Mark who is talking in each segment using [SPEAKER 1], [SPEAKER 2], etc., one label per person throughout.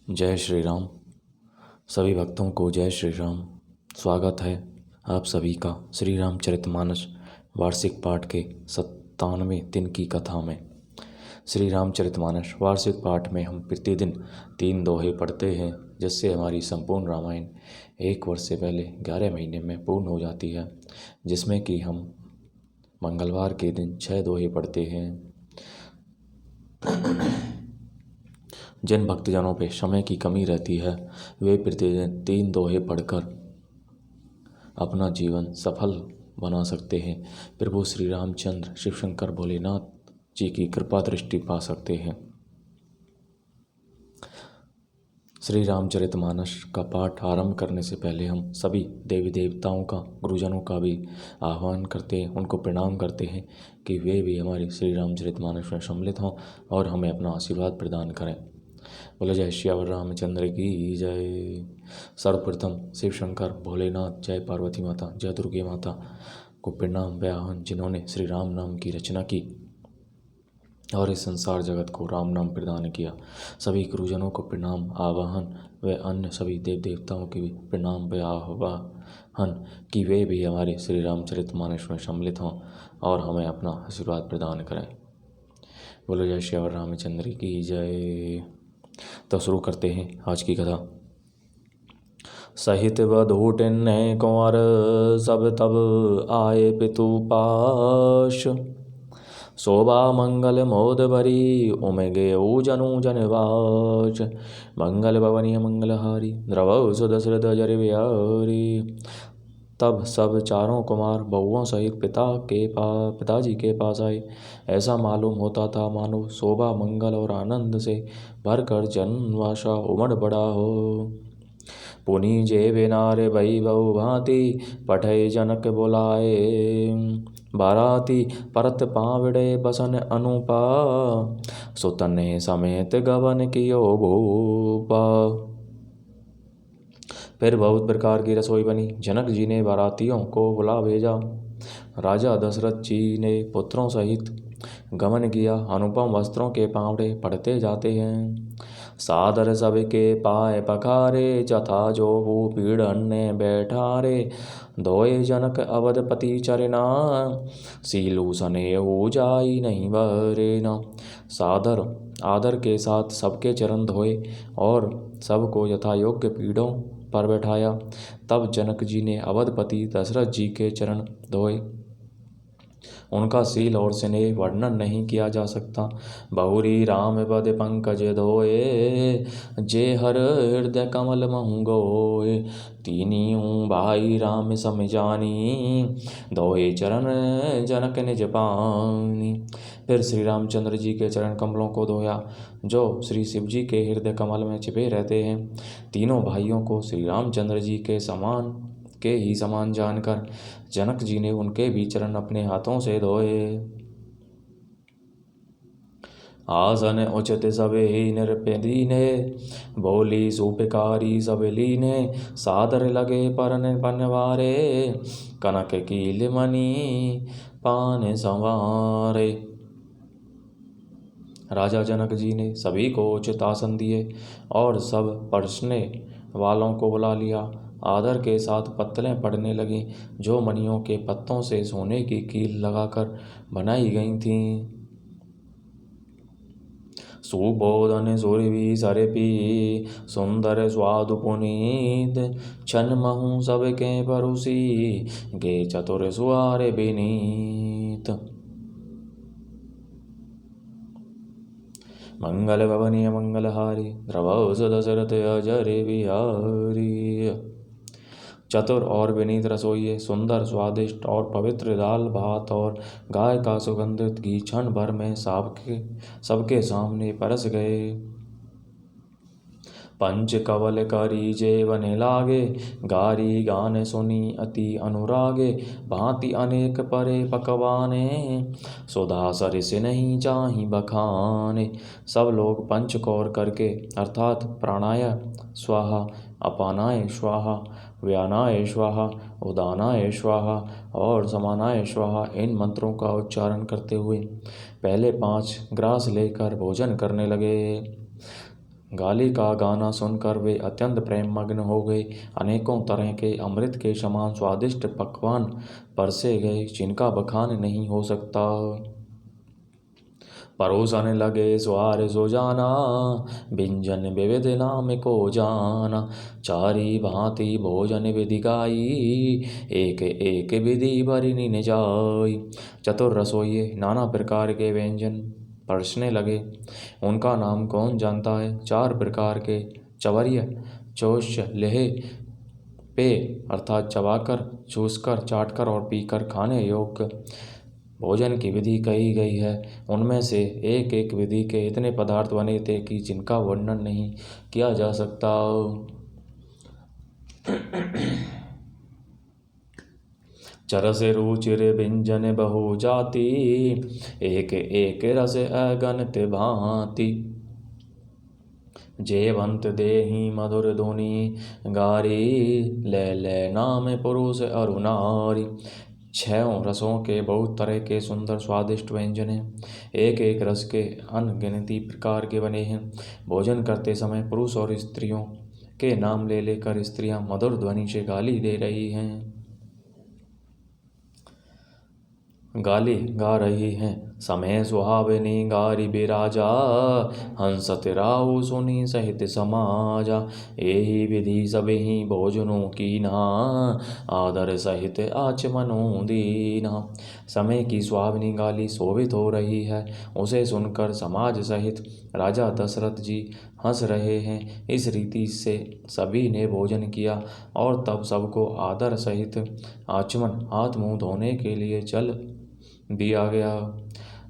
[SPEAKER 1] जय श्री राम। सभी भक्तों को जय श्री राम। स्वागत है आप सभी का श्री रामचरितमानस वार्षिक पाठ के 97वें दिन की कथा में। श्री रामचरितमानस वार्षिक पाठ में हम प्रतिदिन 3 दोहे पढ़ते हैं, जिससे हमारी संपूर्ण रामायण 1 वर्ष से पहले 11 महीने में पूर्ण हो जाती है, जिसमें कि हम मंगलवार के दिन 6 दोहे पढ़ते हैं। जिन भक्तजनों पे समय की कमी रहती है, वे प्रतिदिन 3 दोहे पढ़कर अपना जीवन सफल बना सकते हैं। प्रभु श्री रामचंद्र शिव शंकर भोलेनाथ जी की कृपा दृष्टि पा सकते हैं। श्री रामचरितमानस का पाठ आरंभ करने से पहले हम सभी देवी देवताओं का, गुरुजनों का भी आह्वान करते हैं, उनको प्रणाम करते हैं कि वे भी हमारे श्री रामचरितमानस में सम्मिलित हों और हमें अपना आशीर्वाद प्रदान करें। बोले जय श्यावर रामचंद्र की जय। सर्वप्रथम शिव शंकर भोलेनाथ, जय पार्वती माता, जय दुर्गे माता को प्रणाम व आह्वान, जिन्होंने श्री राम नाम की रचना की और इस संसार जगत को राम नाम प्रदान किया। सभी गुरुजनों को प्रणाम आवाहन व अन्य सभी देव देवताओं के भी प्रणाम व आवाहन कि वे भी हमारे श्री रामचरितमानस में सम्मिलित हों और हमें अपना आशीर्वाद प्रदान करें। बोलो जय श्यावर रामचंद्र की जय। तो शुरू करते हैं आज की कथा। सहित बधूटिन कुंवर सब तब आए पितु पाश, शोभा मंगल मोद भरी उमगे जनु जनवास। मंगल भवनीय मंगलहारी द्रव सुदशरथ जर बिहारी। तब सब चारों कुमार बहुओं सहित पिताजी के पास आए। ऐसा मालूम होता था मानो शोभा मंगल और आनंद से भरकर जनवासा उमड़ पड़ा हो। पुनि जे बिनारे भई बहु भांति पठय जनक बुलाए। बाराती परत पावड़े बसन अनुपा, सुतने समेत गवन कियो भूपा। फिर बहुत प्रकार की रसोई बनी। जनक जी ने बारातियों को बुला भेजा। राजा दशरथ जी ने पुत्रों सहित गमन किया। अनुपम वस्त्रों के पावड़े पढ़ते जाते हैं। सादर सबके पाए पखारे, जथा जो हो पीड़न ने बैठारे। धोए जनक अवधपति चरना, सीलू सने हो जाई नहीं बरेना। सादर आदर के साथ सबके चरण धोए और सबको यथा योग्य पीढ़ों पर बैठाया। तब जनक जी ने अवधपति दशरथ जी के चरण धोए। उनका सील और स्नेह वर्णन नहीं किया जा सकता। बहुरी राम पद पंकज धोए, जे हर हृदय कमल महु गोए। तीनियों भाई राम सम जानी, धोए चरण जनक निज पानी। फिर श्री रामचंद्र जी के चरण कमलों को धोया, जो श्री शिव जी के हृदय कमल में छिपे रहते हैं। तीनों भाइयों को श्री रामचंद्र जी के ही समान जानकर जनक जी ने उनके भी चरण अपने हाथों से धोए। आसन उचित सबे नृपदीने, बोली सुपिकारी सब लीने। सादर लगे परन पनवारे, कनक कील मणि पान संवारे। राजा जनक जी ने सभी को उचित आसन दिए और सब परोसने वालों को बुला लिया। आदर के साथ पत्तलें पड़ने लगीं, जो मणियों के पत्तों से सोने की कील लगाकर बनाई गई थीं। सुबोधन सुरभि सरपी, सुंदर स्वादु पुनीत। छन महु सबके परोसी, गे चतुर सुआरे विनीत। मंगल भवनीय मंगलहारी, द्रवौ सुदशरथ अजर बिहारी। चतुर और विनीत रसोइये सुंदर, स्वादिष्ट और पवित्र दाल भात और गाय का सुगंधित घी क्षण भर में सबके सामने परस गए। पंच कवल करी जेवन लागे, गारी गान सुनी अति अनुरागे। भांति अनेक परे पकवाने, सुधा सरिस नहीं चाही बखाने। सब लोग पंचकौर करके अर्थात प्राणाय स्वाहा, अपानाय स्वाहा, व्यानाय स्वाहा, उदानाय स्वाहा और समानाय स्वाहा, इन मंत्रों का उच्चारण करते हुए पहले 5 ग्रास लेकर भोजन करने लगे। गाली का गाना सुनकर वे अत्यंत प्रेम मग्न हो गए। अनेकों तरह के अमृत के समान स्वादिष्ट पकवान परसे गए, जिनका बखान नहीं हो सकता। परोसन लगे स्वार सो जाना, व्यंजन विविध नाम को जाना। चारी भांति भोजन विधि गाई, एक एक विधि बरनी न जाई। चतुर रसोइये नाना प्रकार के व्यंजन परसने लगे। उनका नाम कौन जानता है। 4 प्रकार के चवर्य, चोष्य, लेह, पेय अर्थात चबाकर, चूसकर, चाटकर और पीकर खाने योग्य भोजन की विधि कही गई है। उनमें से एक एक विधि के इतने पदार्थ बने थे कि जिनका वर्णन नहीं किया जा सकता। चरस रुचिर व्यंजन बहु जाति, एक एक रस अगणित भांति। जेवंत देहि मधुर धुनि गारी, ले ले नाम पुरुष अरु नारी। 6 रसों के बहुत तरह के सुंदर स्वादिष्ट व्यंजन हैं। एक एक रस के अनगिनती प्रकार के बने हैं। भोजन करते समय पुरुष और स्त्रियों के नाम ले लेकर स्त्रियां मधुर ध्वनि से गाली दे रही हैं, गाली गा रही हैं। समय सुहावनी गारी बिराजा, हंसत राउ सुनी सहित समाजा। एहि विधि सबहि भोजनों कीन्हा, आदर सहित आचमनो दीन्हा। समय की सुहावनी गाली शोभित हो रही है, उसे सुनकर समाज सहित राजा दशरथ जी हंस रहे हैं। इस रीति से सभी ने भोजन किया और तब सबको आदर सहित आचमन हाथ मुंह धोने के लिए चल दिया गया।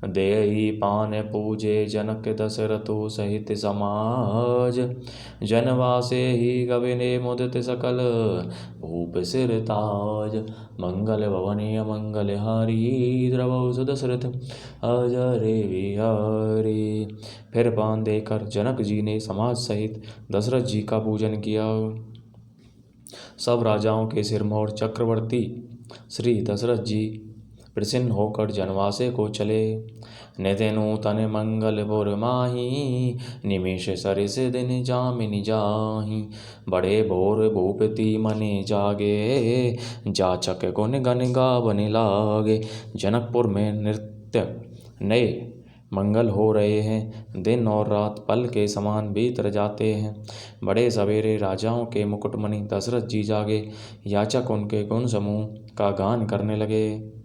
[SPEAKER 1] देहि पान पूजे जनक दशरथु सहित समाज, जनवासे ही गविने मुदित सकल भूप सिर ताज। मंगल भवने अमंगल हारी, द्रवौ सुदशरथ अजर बिहारी। फिर पान देकर जनक जी ने समाज सहित दशरथ जी का पूजन किया। सब राजाओं के सिरमौर चक्रवर्ती श्री दशरथ जी प्रसन्न होकर जनवासे को चले। नित्य नूतन मंगलपुर माही, निमिष सरिस दिन जामिनी जाही। बड़े भोर भूपति मने जागे, जाचक गुण गण गावन लागे। जनकपुर में नृत्य नए मंगल हो रहे हैं। दिन और रात पल के समान बीत जाते हैं। बड़े सवेरे राजाओं के मुकुटमणि दशरथ जी जागे। याचक उनके गुण समूह का गान करने लगे।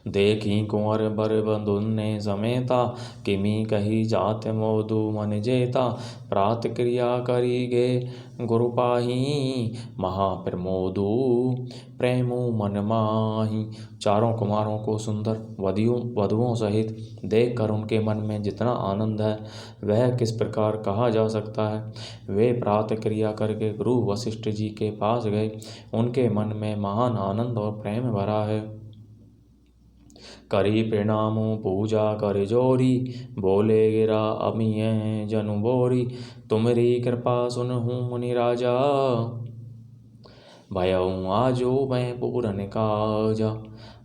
[SPEAKER 1] देखी कुंवर बर बंधुने समेता, किमी कही जात मोदु मन जेता। प्रात क्रिया करी गे गुरु पाही, महाप्रमोदु प्रेमु मन माही। चारों कुमारों को सुंदर वधुओं सहित देखकर उनके मन में जितना आनंद है वह किस प्रकार कहा जा सकता है। वे प्रात क्रिया करके गुरु वशिष्ठ जी के पास गए। उनके मन में महान आनंद और प्रेम भरा है। करी प्रणामो पूजा कर जोरी, बोले गिरा अमिय जनु बोरी। तुमरी कृपा सुनहु मुनि राजा, भयऊ आजो मैं पूरन काजा।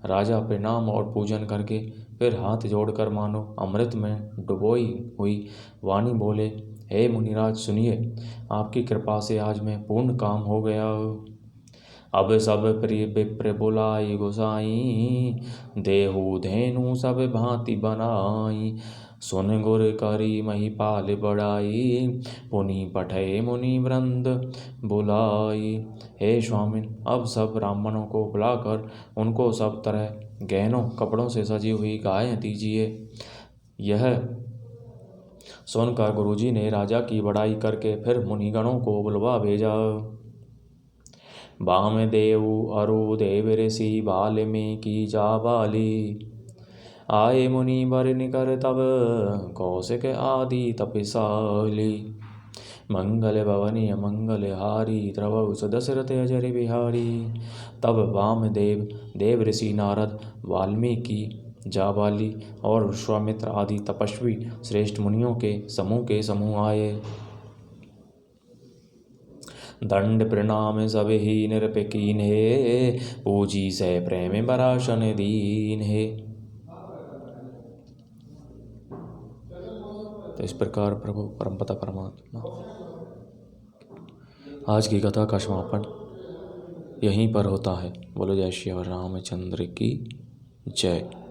[SPEAKER 1] राजा प्रणाम और पूजन करके फिर हाथ जोड़कर मानो अमृत में डुबोई हुई वाणी बोले, हे मुनिराज सुनिए, आपकी कृपा से आज मैं पूर्ण काम हो गया। अब सब प्रिय विप्र बुलाई गोसाई, देहु धेनु सब भांति बनाई। सुन गुर करी महिपाल बड़ाई, पुनि पठय मुनि वृंद बुलाई। हे स्वामिन, अब सब ब्राह्मणों को बुलाकर उनको सब तरह गहनों कपड़ों से सजी हुई गायें दीजिए। यह सुनकर गुरुजी ने राजा की बड़ाई करके फिर मुनिगणों को बुलवा भेजा। वामदेव अरु देव ऋषि वाल्मीकि जाबाली, आए मुनि बरन कर तब कौशिक आदि तपसाली। मंगल भवनी अमंगल हारी, द्रवौ दशरथ अजर बिहारी। तब वामदेव, देव ऋषि नारद, वाल्मीकि, जाबाली और विश्वामित्र आदि तपस्वी श्रेष्ठ मुनियों के समूह आए। दंड प्रणाम सब ही नृप कीन्हे, पूजी सै प्रेम बराशन दीन्हे। तो इस प्रकार प्रभु परमपिता परमात्मा आज की कथा का समापन यहीं पर होता है। बोलो जय श्री रामचंद्र की जय।